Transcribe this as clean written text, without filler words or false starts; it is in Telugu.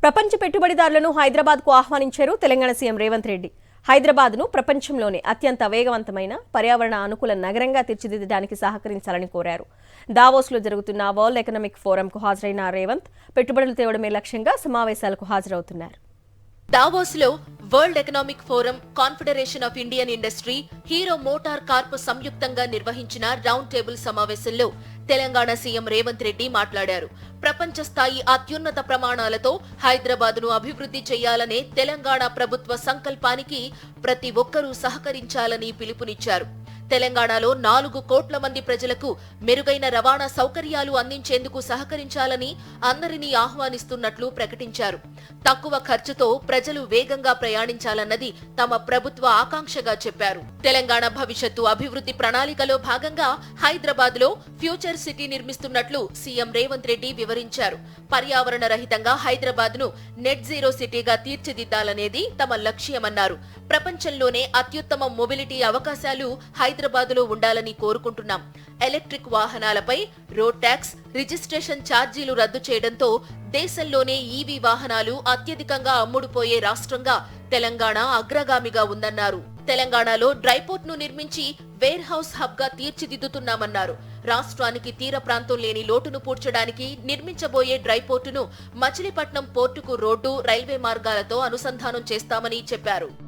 ప్రపంచ పెట్టుబడిదారులను హైదరాబాద్కు ఆహ్వానించారు తెలంగాణ సీఎం రేవంత్ రెడ్డి. హైదరాబాద్ను ప్రపంచంలోనే అత్యంత వేగవంతమైన పర్యావరణ అనుకూల నగరంగా తీర్చిదిద్దడానికి సహకరించాలని కోరారు. దావోస్లో జరుగుతున్న వరల్డ్ ఎకనామిక్ ఫోరంకు హాజరైన రేవంత్ పెట్టుబడులు తేవడమే లక్ష్యంగా సమావేశాలకు హాజరవుతున్నారు. దావోస్లో World Economic Forum, Confederation of Indian Industry, Hero MotoCorp సంయుక్తంగా నిర్వహించిన రౌండ్ టేబుల్ సమావేశంలో తెలంగాణ సీఎం రేవంత్ రెడ్డి మాట్లాడారు. ప్రపంచ స్థాయి అత్యున్నత ప్రమాణాలతో హైదరాబాద్ను అభివృద్ధి చేయాలనే తెలంగాణ ప్రభుత్వ సంకల్పానికి ప్రతి ఒక్కరూ సహకరించాలని పిలుపునిచ్చారు. తెలంగాణలో 4 కోట్ల మంది ప్రజలకు మెరుగైన రవాణా సౌకర్యాలు అందించేందుకు సహకరించాలని అందరినీ ఆహ్వానిస్తున్నట్లు ప్రకటించారు. తక్కువ ఖర్చుతో ప్రజలు వేగంగా ప్రయాణించాలన్నది తమ ప్రభుత్వ ఆకాంక్షగా చెప్పారు. తెలంగాణ భవిష్యత్తు అభివృద్ధి ప్రణాళికలో భాగంగా హైదరాబాద్లో ఫ్యూచర్ సిటీ నిర్మిస్తున్నట్లు సీఎం రేవంత్ రెడ్డి వివరించారు. పర్యావరణ రహితంగా హైదరాబాద్ను నెట్ జీరో సిటీగా తీర్చిదిద్దాలనేది తమ లక్ష్యమన్నారు. ప్రపంచంలోనే అత్యుత్తమ మొబిలిటీ అవకాశాలు హైదరాబాద్లో ఉండాలని కోరుకుంటున్నాం. ఎలక్ట్రిక్ వాహనాలపై రోడ్ ట్యాక్స్, రిజిస్ట్రేషన్ ఛార్జీలు రద్దు చేయడంతో దేశంలోనే ఈవీ వాహనాలు అత్యధికంగా అమ్ముడుపోయే రాష్ట్రంగా తెలంగాణ అగ్రగామిగా ఉందన్నారు. తెలంగాణలో డ్రైపోర్ట్ ను నిర్మించి వేర్ హౌస్ హబ్ గా తీర్చిదిద్దుతున్నామన్నారు. రాష్ట్రానికి తీర ప్రాంతం లేని లోటును పూడ్చడానికి నిర్మించబోయే డ్రైపోర్టును మచిలీపట్నం పోర్టుకు రోడ్డు, రైల్వే మార్గాలతో అనుసంధానం చేస్తామని చెప్పారు.